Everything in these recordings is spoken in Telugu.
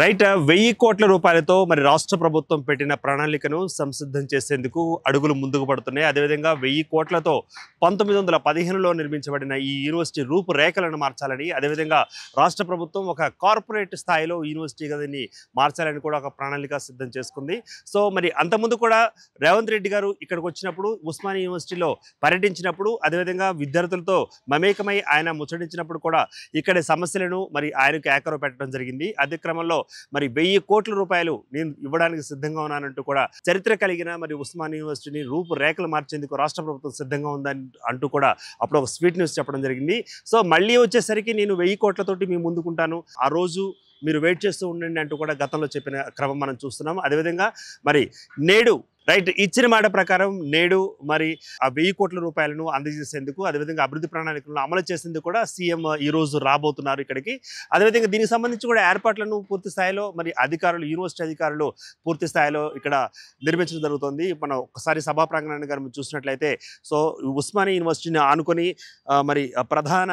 రైట్ 1000 కోట్ల రూపాయలతో మరి రాష్ట్ర ప్రభుత్వం పెట్టిన ప్రణాళికను సంసిద్ధం చేసేందుకు అడుగులు ముందుకు పడుతున్నాయి. అదేవిధంగా 1000 కోట్లతో 1915లో నిర్మించబడిన ఈ యూనివర్సిటీ రూపురేఖలను మార్చాలని, అదేవిధంగా రాష్ట్ర ప్రభుత్వం ఒక కార్పొరేట్ స్థాయిలో యూనివర్సిటీగా దీన్ని మార్చాలని కూడా ఒక ప్రణాళిక సిద్ధం చేసుకుంది. సో మరి అంతకుముందు కూడా రేవంత్ రెడ్డి గారు ఇక్కడికి వచ్చినప్పుడు ఉస్మానియా యూనివర్సిటీలో పర్యటించినప్పుడు, అదేవిధంగా విద్యార్థులతో మమేకమై ఆయన ముచ్చటించినప్పుడు కూడా ఇక్కడి సమస్యలను మరి ఆయనకు ఏకరవ పెట్టడం జరిగింది. అదే క్రమంలో మరి 1000 కోట్ల రూపాయలు నేను ఇవ్వడానికి సిద్ధంగా ఉన్నానంటూ కూడా చరిత్ర కలిగిన మరి ఉస్మానియా యూనివర్సిటీని రూపురేఖలు మార్చేందుకు రాష్ట్ర ప్రభుత్వం సిద్ధంగా ఉందని అంటూ కూడా అప్పుడు ఒక స్వీట్ న్యూస్ చెప్పడం జరిగింది. సో మళ్ళీ వచ్చేసరికి నేను 1000 కోట్లతోటి మీ ముందుకుంటాను, ఆ రోజు మీరు వెయిట్ చేస్తూ ఉండండి అంటూ కూడా గతంలో చెప్పిన క్రమం మనం చూస్తున్నాం. అదేవిధంగా మరి నేడు రైట్ ఇచ్చిన మాట ప్రకారం నేడు మరి ఆ 1000 కోట్ల రూపాయలను అందజేసేందుకు, అదేవిధంగా అభివృద్ధి ప్రణాళికలను అమలు చేసేందుకు కూడా సీఎం ఈ రోజు రాబోతున్నారు ఇక్కడికి. అదేవిధంగా దీనికి సంబంధించి కూడా ఏర్పాట్లను పూర్తి స్థాయిలో మరి అధికారులు, యూనివర్సిటీ అధికారులు పూర్తి స్థాయిలో ఇక్కడ నిర్మించడం జరుగుతుంది. మనం ఒకసారి సభా ప్రాంగణాన్ని గారు చూసినట్లయితే, సో ఉస్మానియా యూనివర్సిటీని ఆనుకొని మరి ప్రధాన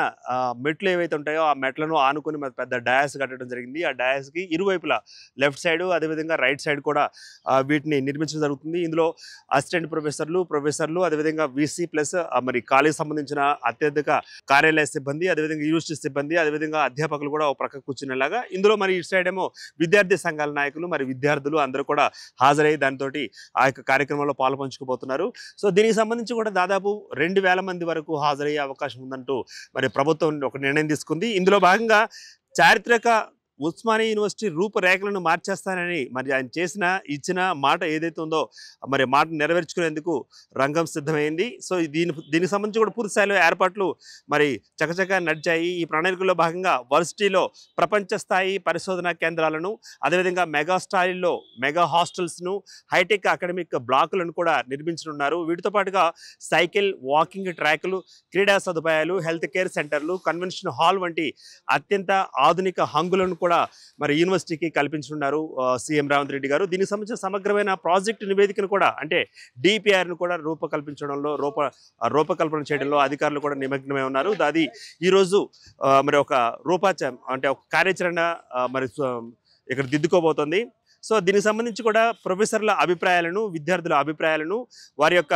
మెట్లు ఏవైతే ఉంటాయో ఆ మెట్లను ఆనుకొని మరి పెద్ద డయాస్ కట్టడం జరిగింది. ఆ డయాస్కి ఇరువైపులా లెఫ్ట్ సైడ్, అదేవిధంగా రైట్ సైడ్ కూడా వీటిని నిర్మించడం జరుగుతుంది. ఇందులో అసిస్టెంట్ ప్రొఫెసర్లు అదేవిధంగా వీసీ ప్లస్ మరి కాలేజ్ సంబంధించిన అత్యధిక కార్యాలయ సిబ్బంది, అదేవిధంగా యూనివర్సిటీ సిబ్బంది, అదేవిధంగా అధ్యాపకులు కూడా ఒక ప్రక్క కూర్చునేలాగా, ఇందులో మరి ఇటు సైడ్ ఏమో విద్యార్థి సంఘాల నాయకులు మరి విద్యార్థులు అందరూ కూడా హాజరై దానితో ఆ యొక్క కార్యక్రమంలో పాల్పంచుకోబోతున్నారు. సో దీనికి సంబంధించి కూడా దాదాపు 2000 మంది వరకు హాజరయ్యే అవకాశం ఉందంటూ మరి ప్రభుత్వం ఒక నిర్ణయం తీసుకుంది. ఇందులో భాగంగా చారిత్రక ఉస్మానియా యూనివర్సిటీ రూపురేఖలను మార్చేస్తానని మరి ఆయన ఇచ్చిన మాట ఏదైతే ఉందో మరి మాట నెరవేర్చుకునేందుకు రంగం సిద్ధమైంది. సో దీనికి సంబంధించి కూడా పూర్తి స్థాయిలో ఏర్పాట్లు మరి చకచకా నడిచాయి. ఈ ప్రణాళికలో భాగంగా వర్సిటీలో ప్రపంచ స్థాయి పరిశోధనా కేంద్రాలను, అదేవిధంగా మెగా స్థాయిలో మెగా హాస్టల్స్ను, హైటెక్ అకాడమిక్ బ్లాకులను కూడా నిర్మించనున్నారు. వీటితో పాటుగా సైకిల్, వాకింగ్ ట్రాకులు, క్రీడా సదుపాయాలు, హెల్త్ కేర్ సెంటర్లు, కన్వెన్షన్ హాల్ వంటి అత్యంత ఆధునిక హంగులను కూడా మరి యూనివర్సిటీకి కల్పించనున్నారు సీఎం రేవంత్ రెడ్డి గారు. దీనికి సంబంధించిన సమగ్రమైన ప్రాజెక్టు నివేదికను కూడా, అంటే డిపిఆర్ను కూడా రూపకల్పన చేయడంలో అధికారులు కూడా నిమగ్నమై ఉన్నారు. అది ఈరోజు మరి ఒక అంటే ఒక కార్యాచరణ మరి ఇక్కడ దిద్దుకోబోతోంది. సో దీనికి సంబంధించి కూడా ప్రొఫెసర్ల అభిప్రాయాలను, విద్యార్థుల అభిప్రాయాలను, వారి యొక్క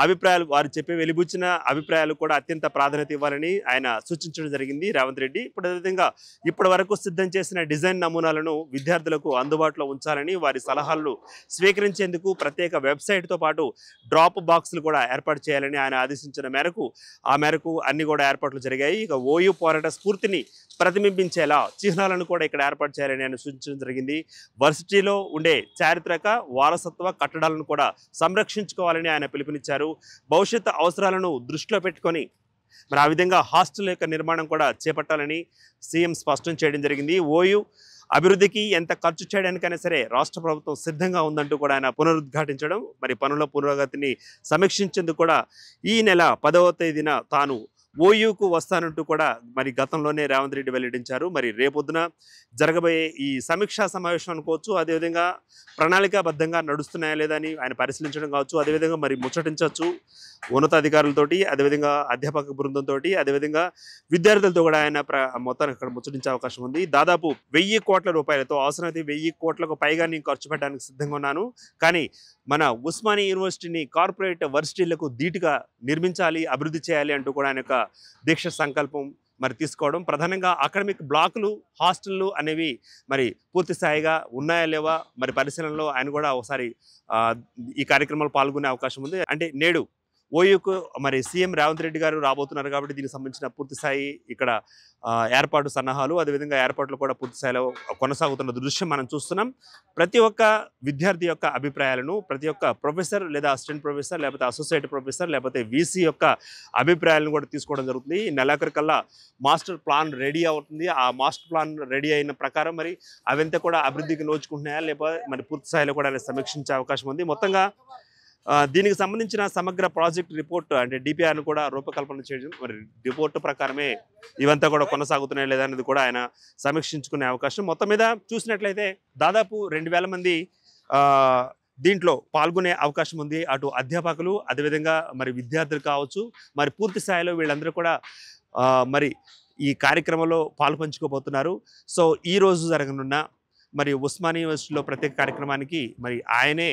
అభిప్రాయాలు, వారు వెలిబుచ్చిన అభిప్రాయాలు కూడా అత్యంత ప్రాధాన్యత ఇవ్వాలని ఆయన సూచించడం జరిగింది రేవంత్ రెడ్డి. అదేవిధంగా ఇప్పటి వరకు సిద్ధం చేసిన డిజైన్ నమూనాలను విద్యార్థులకు అందుబాటులో ఉంచాలని, వారి సలహాలను స్వీకరించేందుకు ప్రత్యేక వెబ్సైట్తో పాటు డ్రాప్ బాక్సులు కూడా ఏర్పాటు చేయాలని ఆయన ఆదేశించిన మేరకు అన్ని కూడా ఏర్పాట్లు జరిగాయి. ఇక ఓయూ పోరాట స్ఫూర్తిని ప్రతిబింబించేలా చిహ్నాలను కూడా ఇక్కడ ఏర్పాటు చేయాలని ఆయన సూచించడం జరిగింది. వర్సిటీలో ఉండే చారిత్రక వారసత్వ కట్టడాలను కూడా సంరక్షించుకోవాలని ఆయన పిలుపునిచ్చారు. భవిష్యత్తు అవసరాలను దృష్టిలో పెట్టుకొని మరి ఆ విధంగా హాస్టల్ యొక్క నిర్మాణం కూడా చేపట్టాలని సీఎం స్పష్టం చేయడం జరిగింది. ఓయూ అభివృద్ధికి ఎంత ఖర్చు చేయడానికైనా సరే రాష్ట్ర ప్రభుత్వం సిద్ధంగా ఉందంటూ కూడా ఆయన పునరుద్ఘాటించడం, మరి పనుల పురోగతిని సమీక్షించేందుకు కూడా ఈ నెల 10వ తేదీన తాను ఓయూకు వస్తానంటూ కూడా మరి గతంలోనే రేవంత్ రెడ్డి వెల్లడించారు. మరి రేపొద్దున జరగబోయే ఈ సమీక్షా సమావేశం అనుకోవచ్చు, అదేవిధంగా ప్రణాళికాబద్ధంగా నడుస్తున్నాయా లేదా అని ఆయన పరిశీలించడం కావచ్చు, అదేవిధంగా మరి ముచ్చటించవచ్చు ఉన్నతాధికారులతోటి, అదేవిధంగా అధ్యాపక బృందంతో, అదేవిధంగా విద్యార్థులతో కూడా ఆయన మొత్తాన్ని అక్కడ ముచ్చటించే అవకాశం ఉంది. దాదాపు 1000 కోట్ల రూపాయలతో, అవసరమైతే 1000 కోట్లకు పైగా నేను ఖర్చు పెట్టడానికి సిద్ధంగా ఉన్నాను, కానీ మన ఉస్మానియా యూనివర్సిటీని కార్పొరేట్ వర్సిటీలకు ధీటుగా నిర్మించాలి, అభివృద్ధి చేయాలి అంటూ కూడా ఆయన యొక్క దీక్ష సంకల్పం మరి తీసుకోవడం. ప్రధానంగా అకాడమిక్ బ్లాకులు, హాస్టళ్ళు అనేవి మరి పూర్తి స్థాయిగా ఉన్నాయా లేవా మరి పరిశీలనలో ఆయన కూడా ఒకసారి ఈ కార్యక్రమంలో పాల్గొనే అవకాశం ఉంది. అంటే నేడు ఓయూకు మరి సీఎం రేవంత్ రెడ్డి గారు రాబోతున్నారు కాబట్టి దీనికి సంబంధించిన పూర్తి స్థాయి ఇక్కడ ఏర్పాటు సన్నాహాలు, అదేవిధంగా ఏర్పాట్లు కూడా పూర్తి స్థాయిలో కొనసాగుతున్న దృశ్యం మనం చూస్తున్నాం. ప్రతి ఒక్క విద్యార్థి యొక్క అభిప్రాయాలను, ప్రతి ఒక్క ప్రొఫెసర్ లేదా అసిస్టెంట్ ప్రొఫెసర్ లేకపోతే అసోసియేట్ ప్రొఫెసర్ లేకపోతే వీసీ యొక్క అభిప్రాయాలను కూడా తీసుకోవడం జరుగుతుంది. ఈ నెలాఖరికల్లా మాస్టర్ ప్లాన్ రెడీ అవుతుంది. ఆ మాస్టర్ ప్లాన్ రెడీ అయిన ప్రకారం మరి అవంతా కూడా అభివృద్ధికి నోచుకుంటున్నాయా లేకపోతే మరి పూర్తి స్థాయిలో కూడా సమీక్షించే అవకాశం ఉంది. మొత్తంగా దీనికి సంబంధించిన సమగ్ర ప్రాజెక్ట్ రిపోర్ట్, అంటే డిపిఆర్ను కూడా రూపకల్పన చేయడం, మరి రిపోర్టు ప్రకారమే ఇవంతా కూడా కొనసాగుతున్నాయి లేదా అనేది కూడా ఆయన సమీక్షించుకునే అవకాశం. మొత్తం మీద చూసినట్లయితే దాదాపు 2000 మంది దీంట్లో పాల్గొనే అవకాశం ఉంది. అటు అధ్యాపకులు, అదేవిధంగా మరి విద్యార్థులు కావచ్చు, మరి పూర్తి స్థాయిలో వీళ్ళందరూ కూడా మరి ఈ కార్యక్రమంలో పాల్పంచుకోబోతున్నారు. సో ఈ రోజు జరగనున్న మరి ఉస్మానియా యూనివర్సిటీలో ప్రత్యేక కార్యక్రమానికి మరి ఆయనే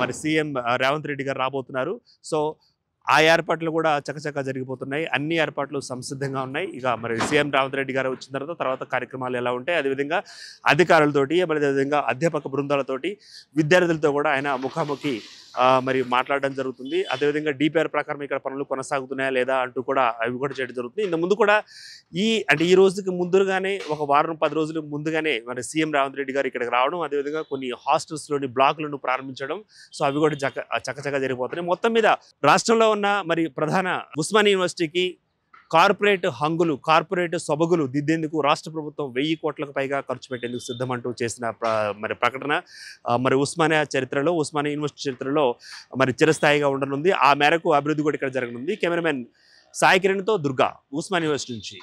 మరి సీఎం రేవంత్ రెడ్డి గారు రాబోతున్నారు. సో ఆ ఏర్పాట్లు కూడా చకచకా జరిగిపోతున్నాయి. అన్ని ఏర్పాట్లు సంసిద్ధంగా ఉన్నాయి. ఇక మరి సీఎం రేవంత్ రెడ్డి గారు వచ్చిన తర్వాత కార్యక్రమాలు ఎలా ఉంటాయి, అదేవిధంగా అధికారులతోటి మరి అదేవిధంగా అధ్యాపక బృందాలతోటి విద్యార్థులతో కూడా ఆయన ముఖాముఖి మరి మాట్లాడడం జరుగుతుంది. అదేవిధంగా డిపిఆర్ ప్రకారం ఇక్కడ పనులు కొనసాగుతున్నాయా లేదా అంటూ కూడా అవి కూడా చేయడం జరుగుతుంది. ఇంత ముందు కూడా ఈ రోజుకి ముందుగానే ఒక వారం 10 రోజుల ముందుగానే మరి సీఎం రేవంత్ రెడ్డి గారు ఇక్కడికి రావడం, అదేవిధంగా కొన్ని హాస్టల్స్లోని బ్లాక్లను ప్రారంభించడం, సో అవి కూడా చకచకా జరిగిపోతున్నాయి. మొత్తం మీద రాష్ట్రంలో ఉన్న మరి ప్రధాన ఉస్మానియా యూనివర్సిటీకి కార్పొరేట్ సొబగులు దిద్దేందుకు రాష్ట్ర ప్రభుత్వం 1000 కోట్లకు పైగా ఖర్చు పెట్టేందుకు సిద్ధమంటూ చేసిన మరి ప్రకటన మరి ఉస్మానియా యూనివర్సిటీ చరిత్రలో మరి చిరస్థాయిగా ఉండనుంది. ఆ మేరకు అభివృద్ధి కూడా ఇక్కడ జరగనుంది. కెమెరామెన్ సాయి కిరణ్తో దుర్గా, ఉస్మానియా యూనివర్సిటీ నుంచి.